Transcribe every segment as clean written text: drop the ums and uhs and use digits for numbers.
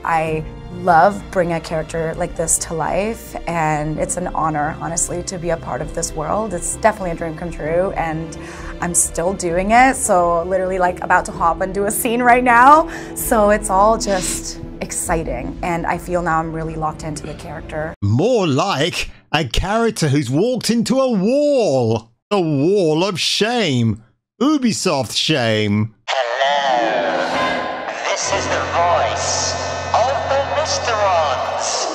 I love bringing a character like this to life, and it's an honor, honestly, to be a part of this world. It's definitely a dream come true, and I'm still doing it. So literally like about to hop and do a scene right now. So it's all just exciting, and I feel now I'm really locked into the character. More like a character who's walked into a wall of shame. Ubisoft shame. Hello, this is the voice of the Mysterons.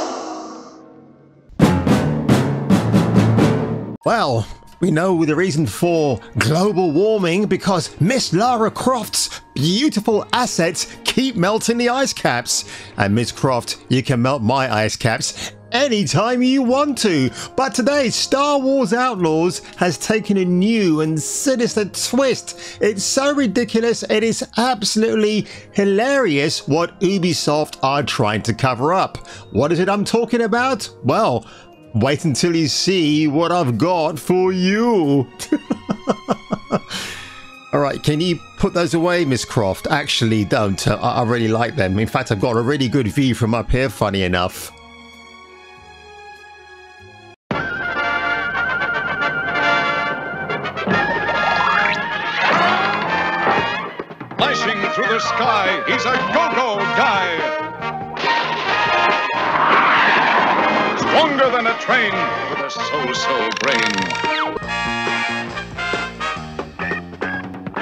Well, we know the reason for global warming because Miss Lara Croft's beautiful assets keep melting the ice caps. And Miss Croft, you can melt my ice caps anytime you want to. But today, Star Wars Outlaws has taken a new and sinister twist. It's so ridiculous, it is absolutely hilarious what Ubisoft are trying to cover up. What is it I'm talking about? Well, wait until you see what I've got for you. All right, can you put those away, Miss Croft? Actually, don't. I really like them. In fact, I've got a really good view from up here, funny enough. Flashing through the sky, he's a go-go guy. Stronger than a train with a so-so brain.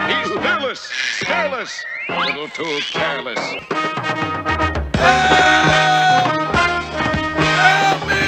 He's fearless, careless, a little too careless. Help me!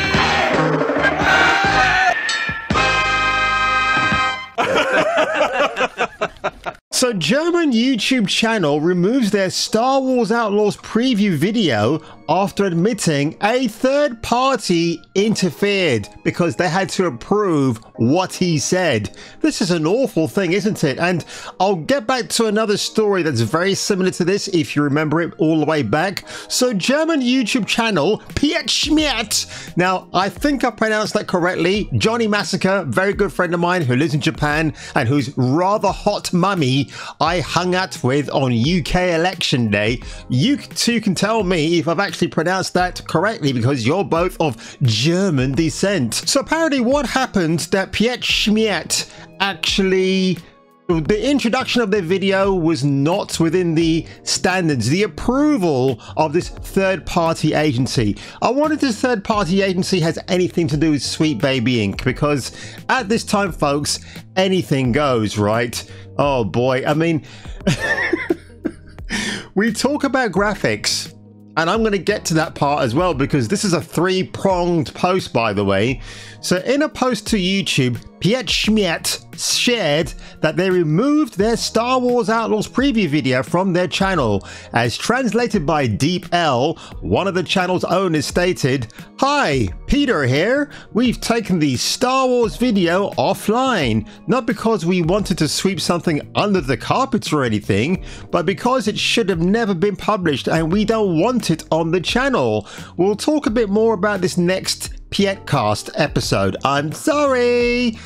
So German YouTube channel removes their Star Wars Outlaws preview video after admitting a third party interfered because they had to approve what he said. This is an awful thing, isn't it? And I'll get back to another story that's very similar to this if you remember it all the way back. So German YouTube channel Piet Schmidt. Now, I think I pronounced that correctly. Johnny Massacre, very good friend of mine who lives in Japan and whose rather hot mummy I hung out with on UK election day. You too can tell me if I've actually pronounced that correctly because you're both of German descent. So apparently what happened that Piet Schmidt actually, the introduction of their video was not within the standards, the approval of this third-party agency. I wonder if this third-party agency has anything to do with Sweet Baby Inc. because at this time, folks, anything goes, right? Oh boy, I mean, we talk about graphics, and I'm going to get to that part as well because this is a three-pronged post, by the way. So in a post to YouTube, Piet Schmidt shared that they removed their Star Wars Outlaws preview video from their channel. As translated by Deep L, one of the channel's owners stated, "Hi, Peter here. We've taken the Star Wars video offline, not because we wanted to sweep something under the carpet or anything, but because it should have never been published and we don't want it on the channel. We'll talk a bit more about this next Pietcast episode. I'm sorry."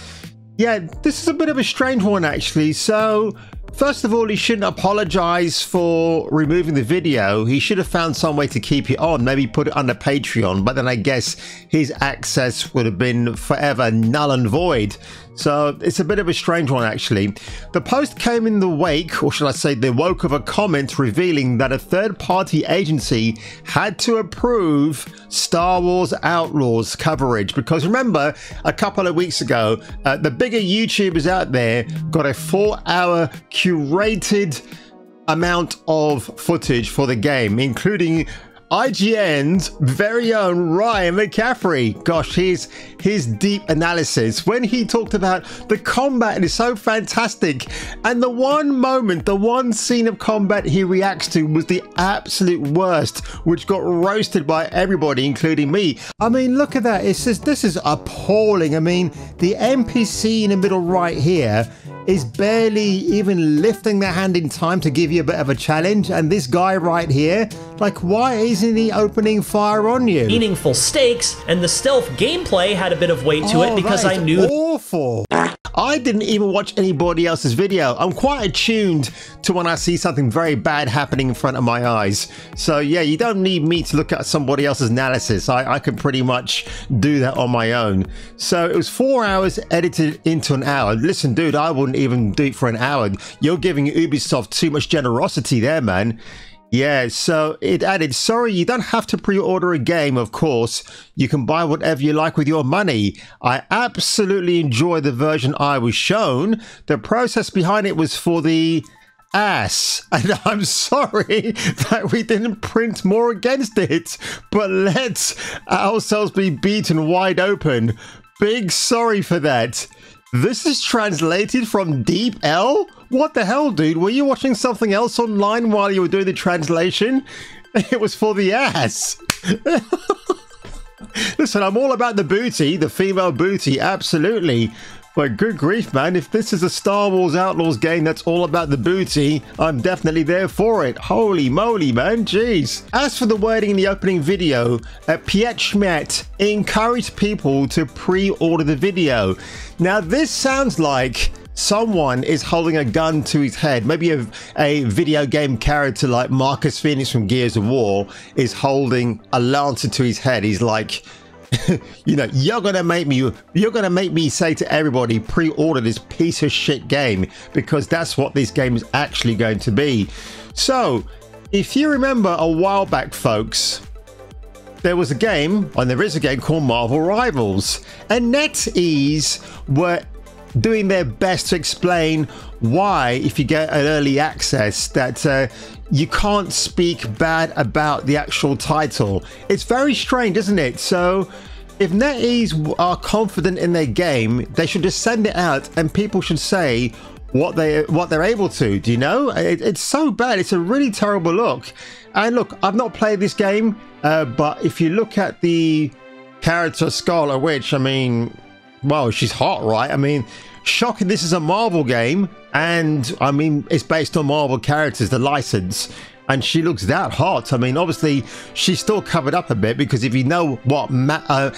Yeah, this is a bit of a strange one actually. So first of all, he shouldn't apologize for removing the video. He should have found some way to keep it on, maybe put it under Patreon, but then I guess his access would have been forever null and void. So it's a bit of a strange one actually. The post came in the wake, or should I say the woke of a comment revealing that a third-party agency had to approve Star Wars Outlaws coverage. Because remember, a couple of weeks ago, the bigger YouTubers out there got a 4-hour curated amount of footage for the game, including IGN's very own Ryan McCaffrey. Gosh, his deep analysis when he talked about the combat is so fantastic, and the one moment, the one scene of combat he reacts to was the absolute worst, which got roasted by everybody, including me. I mean, look at that. It's just, this is appalling. I mean, the NPC in the middle right here is barely even lifting their hand in time to give you a bit of a challenge, and this guy right here, like, why isn't he opening fire on you? Meaningful stakes, and the stealth gameplay had a bit of weight to it because I knew awful. I didn't even watch anybody else's video. I'm quite attuned to when I see something very bad happening in front of my eyes. So yeah, you don't need me to look at somebody else's analysis. I can pretty much do that on my own. So it was 4 hours edited into an hour. Listen, dude, I wouldn't even do it for an hour. You're giving Ubisoft too much generosity there, man. Yeah, so it added, sorry, you don't have to pre-order a game, of course. You can buy whatever you like with your money. I absolutely enjoy the version I was shown. The process behind it was for the ass. And I'm sorry that we didn't print more against it. But let ourselves be beaten wide open. Big sorry for that. This is translated from Deep L? What the hell, dude? Were you watching something else online while you were doing the translation? It was for the ass. Listen, I'm all about the booty, the female booty, absolutely. But good grief, man, if this is a Star Wars Outlaws game that's all about the booty, I'm definitely there for it. Holy moly, man, jeez. As for the wording in the opening video, Piet Schmidt encouraged people to pre-order the video. Now, this sounds like someone is holding a gun to his head. Maybe a video game character like Marcus Phoenix from Gears of War is holding a lancer to his head. He's like, you know, you're gonna make me say to everybody, pre-order this piece of shit game, because that's what this game is actually going to be. So if you remember a while back, folks, there was a game, and there is a game called Marvel Rivals, and NetEase were doing their best to explain why, if you get an early access, that you can't speak bad about the actual title. It's very strange, isn't it? So if NetEase are confident in their game, they should just send it out and people should say what they're able to. Do you know? It's so bad. It's a really terrible look. And look, I've not played this game, but if you look at the character Scarlet Witch, I mean, well, she's hot, right? I mean, shocking, this is a Marvel game, and I mean, it's based on Marvel characters, the license, and she looks that hot. I mean, obviously, she's still covered up a bit, because if you know what Wanda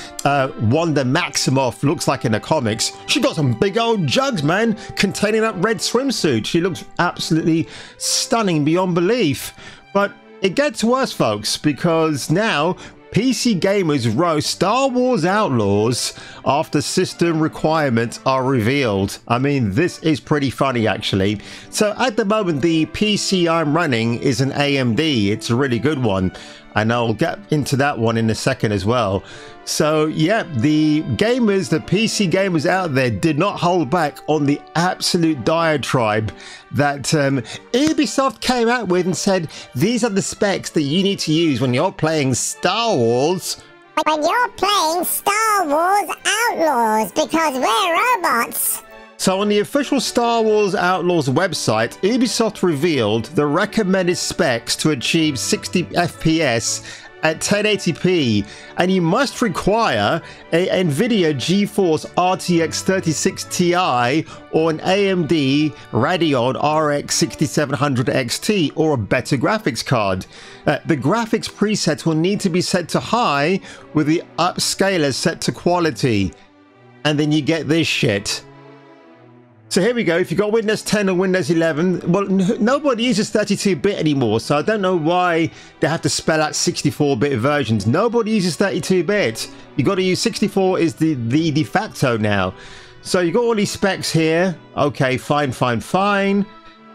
Maximoff looks like in the comics, she got some big old jugs, man, containing that red swimsuit. She looks absolutely stunning beyond belief. But it gets worse, folks, because now PC gamers roast Star Wars Outlaws after system requirements are revealed. I mean, this is pretty funny, actually. So at the moment, the PC I'm running is an AMD. It's a really good one, and I'll get into that one in a second as well. So yeah, the gamers, the PC gamers out there did not hold back on the absolute diatribe that Ubisoft came out with and said, these are the specs that you need to use when you're playing Star Wars. When you're playing Star Wars Outlaws, because we're robots. So on the official Star Wars Outlaws website, Ubisoft revealed the recommended specs to achieve 60 FPS at 1080p, and you must require a NVIDIA GeForce RTX 3060 Ti or an AMD Radeon RX 6700 XT or a better graphics card. The graphics presets will need to be set to high with the upscaler set to quality, and then you get this shit. So here we go. If you've got Windows 10 or Windows 11, well, nobody uses 32-bit anymore, so I don't know why they have to spell out 64-bit versions. Nobody uses 32-bit. You got to use 64 is the de facto now. So you got all these specs here. Okay, fine.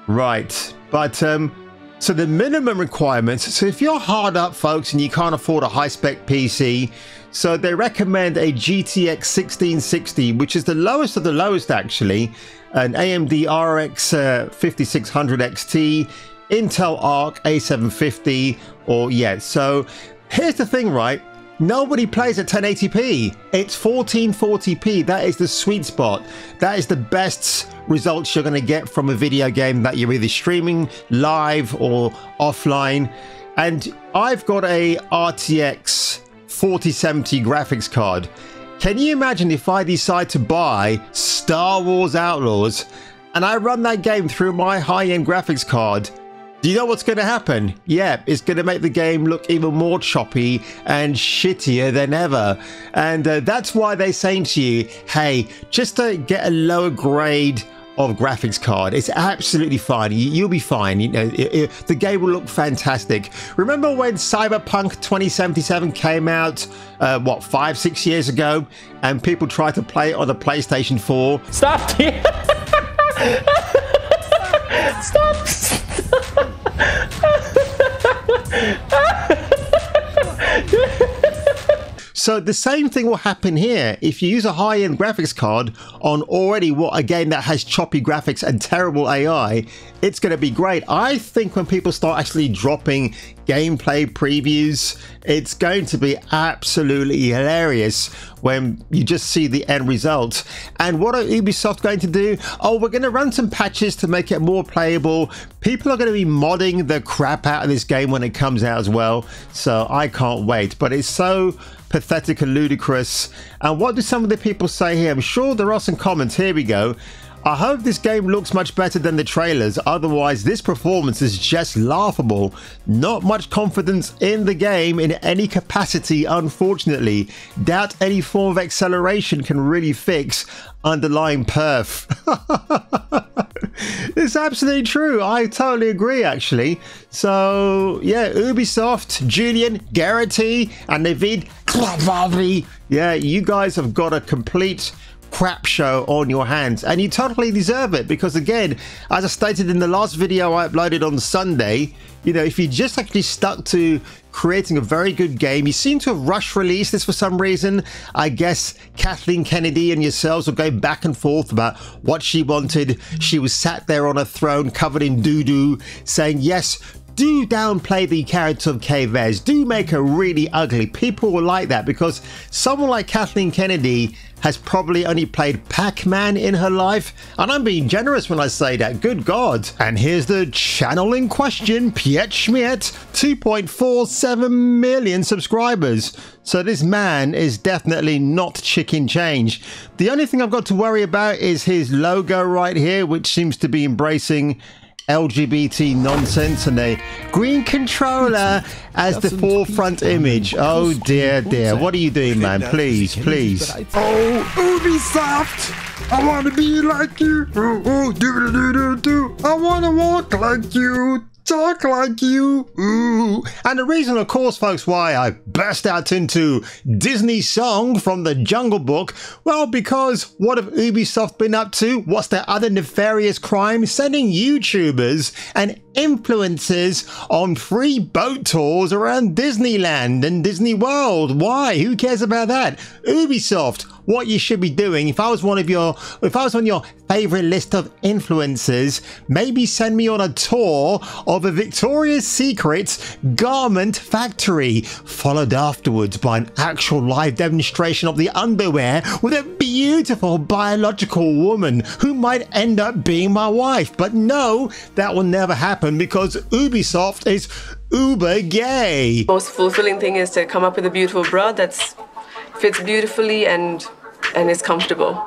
Right, but so the minimum requirements. So if you're hard up, folks, and you can't afford a high-spec PC, so they recommend a GTX 1660, which is the lowest of the lowest, actually. An AMD RX 5600 XT, Intel Arc A750, or yeah. So here's the thing, right? Nobody plays at 1080p. It's 1440p. That is the sweet spot. That is the best results you're going to get from a video game that you're either streaming live or offline. And I've got a RTX 4070 graphics card. Can you imagine if I decide to buy Star Wars Outlaws and I run that game through my high-end graphics card? Do you know what's going to happen? Yeah, it's going to make the game look even more choppy and shittier than ever. And that's why they're saying to you, hey, just get a lower grade of graphics card. It's absolutely fine. You'll be fine. You know, the game will look fantastic. Remember when Cyberpunk 2077 came out, what, 5-6 years ago, and people tried to play it on the PlayStation 4? Stop! Stop! So the same thing will happen here. If you use a high-end graphics card on already a game that has choppy graphics and terrible AI, it's going to be great. I think when people start actually dropping gameplay previews, it's going to be absolutely hilarious when you just see the end result. And what are Ubisoft going to do? Oh, we're going to run some patches to make it more playable. People are going to be modding the crap out of this game when it comes out as well. So I can't wait. But it's so pathetic and ludicrous. And what do some of the people say here? I'm sure there are some comments. Here we go. I hope this game looks much better than the trailers, otherwise this performance is just laughable. Not much confidence in the game in any capacity, unfortunately. Doubt any form of acceleration can really fix underlying perf. It's absolutely true. I totally agree, actually. So, yeah, Ubisoft, Julian, Garrity, and Navid, yeah, you guys have got a complete crap show on your hands, and you totally deserve it, because again, as I stated in the last video I uploaded on Sunday, you know, if you just actually stuck to creating a very good game, you seem to have rush released this for some reason. I guess Kathleen Kennedy and yourselves were going back and forth about what she wanted. She was sat there on a throne covered in doo-doo saying, yes, do downplay the character of K-Vez, do make her really ugly. People will like that, because someone like Kathleen Kennedy has probably only played Pac-Man in her life, and I'm being generous when I say that, good God. And here's the channel in question, Piet Schmidt, 2.47 million subscribers. So this man is definitely not chicken change. The only thing I've got to worry about is his logo right here, which seems to be embracing LGBT nonsense, and a green controller as the forefront image. Oh dear, dear. What are you doing, man? Please, please. Oh, Ubisoft! I want to be like you. Oh, do. I want to walk like you. Talk like you. Ooh. And the reason, of course, folks, why I burst out into Disney song from the Jungle Book, well, because what have Ubisoft been up to? What's their other nefarious crime? Sending YouTubers and influencers on free boat tours around Disneyland and Disney World. Why? Who cares about that? Ubisoft, what you should be doing, if I was on your favorite list of influencers, maybe send me on a tour of a Victoria's Secret garment factory, followed afterwards by an actual live demonstration of the underwear with a beautiful biological woman who might end up being my wife. But no, that will never happen, because Ubisoft is uber gay. Most fulfilling thing is to come up with a beautiful bra that fits beautifully and is comfortable.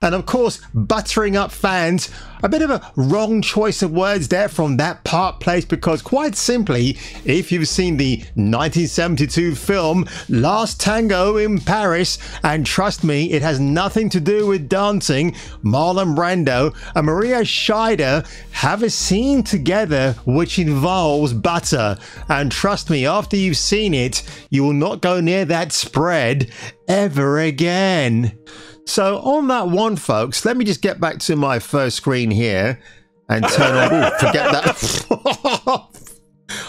And of course, buttering up fans, a bit of a wrong choice of words there from that part place, because quite simply, if you've seen the 1972 film Last Tango in Paris, and trust me, it has nothing to do with dancing, Marlon Brando and Maria Scheider have a scene together which involves butter. And trust me, after you've seen it, you will not go near that spread ever again. So on that one, folks, let me just get back to my first screen here and turn on. Ooh, forget that.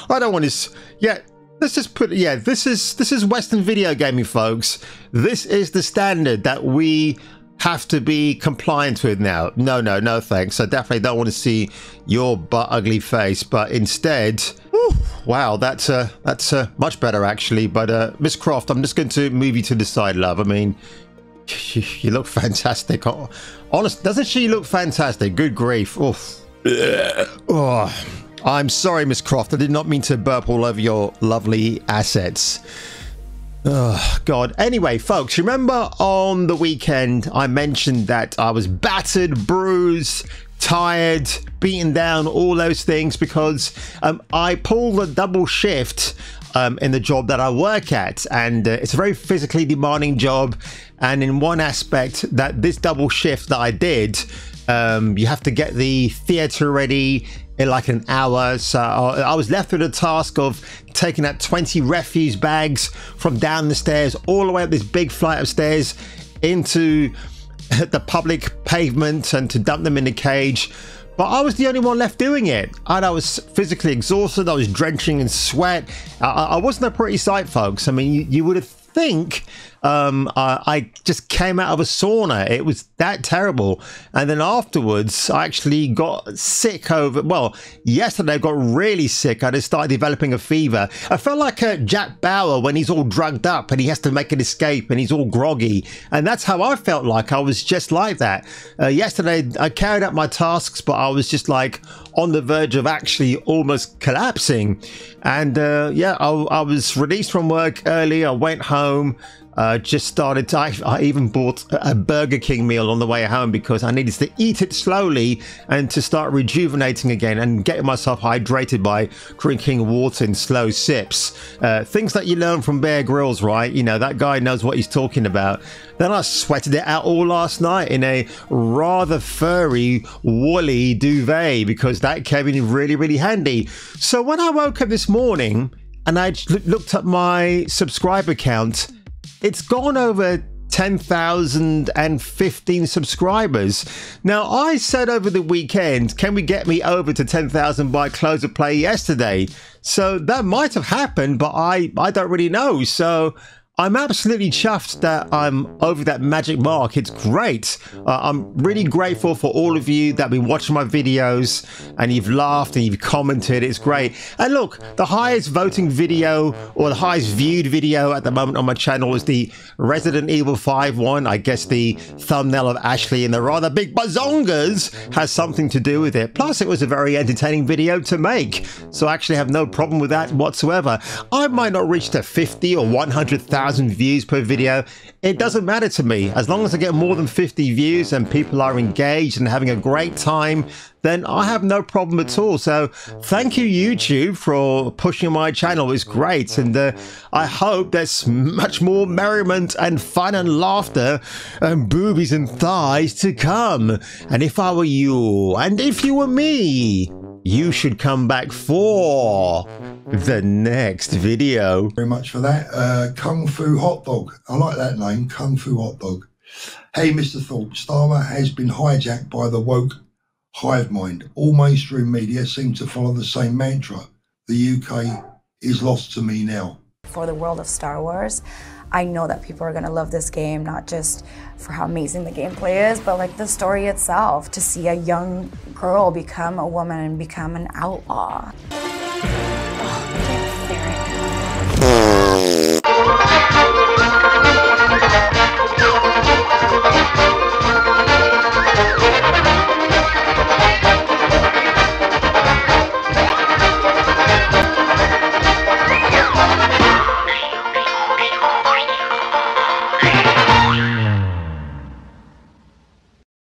I don't want to. Yeah, let's just put. Yeah, this is Western video gaming, folks. This is the standard that we have to be compliant with now. No, thanks. I definitely don't want to see your butt ugly face, but instead. Wow, that's much better actually. But Miss Croft, I'm just going to move you to the side, love. I mean, you look fantastic. Honest, doesn't she look fantastic? Good grief. Oof. Oh, I'm sorry, Miss Croft. I did not mean to burp all over your lovely assets. Oh, God. Anyway, folks, remember on the weekend I mentioned that I was battered, bruised, tired, beaten down, all those things, because I pull the double shift in the job that I work at, and it's a very physically demanding job. And in one aspect, that this double shift that I did, you have to get the theater ready in like an hour. So I was left with a task of taking out 20 refuse bags from down the stairs all the way up this big flight of stairs into the public pavement and to dump them in the cage. But I was the only one left doing it, and I was physically exhausted. I was drenching in sweat. I wasn't a pretty sight, folks. I mean, you would have think I just came out of a sauna. It was that terrible. And then afterwards, I actually got sick over, well, yesterday I got really sick. I just started developing a fever. I felt like Jack Bauer when he's all drugged up and he has to make an escape and he's all groggy. And that's how I felt like. I was just like that. Yesterday, I carried out my tasks, but I was just like on the verge of actually almost collapsing. And yeah, I was released from work early. I went home. Just started to, I even bought a Burger King meal on the way home because I needed to eat it slowly and to start rejuvenating again and getting myself hydrated by drinking water in slow sips. Things that you learn from Bear Grylls, right? You know, that guy knows what he's talking about. Then I sweated it out all last night in a rather furry, woolly duvet because that came in really, really handy. So when I woke up this morning and I looked at my subscriber count, it's gone over 10,015 subscribers. Now, I said over the weekend, can we get me over to 10,000 by close of play yesterday? So that might have happened, but I don't really know. So I'm absolutely chuffed that I'm over that magic mark. It's great. I'm really grateful for all of you that have been watching my videos and you've laughed and you've commented. It's great. And look, the highest voting video or the highest viewed video at the moment on my channel is the Resident Evil 5 one. I guess the thumbnail of Ashley and the rather big bazongas has something to do with it. Plus, it was a very entertaining video to make. So I actually have no problem with that whatsoever. I might not reach to 50 or 100,000 views per video. It doesn't matter to me. As long as I get more than 50 views and people are engaged and having a great time, then I have no problem at all. So thank you, YouTube, for pushing my channel. It's great. And I hope there's much more merriment and fun and laughter and boobies and thighs to come. And if I were you, and if you were me, you should come back for the next video. Very much for that. Kung Fu Hot Dog. I like that name, Kung Fu Hot Dog. Hey, Mr. Thorpe, Star Wars has been hijacked by the woke hive mind. All mainstream media seem to follow the same mantra. The UK is lost to me now. For the world of Star Wars, I know that people are going to love this game, not just for how amazing the gameplay is, but like the story itself, to see a young girl become a woman and become an outlaw.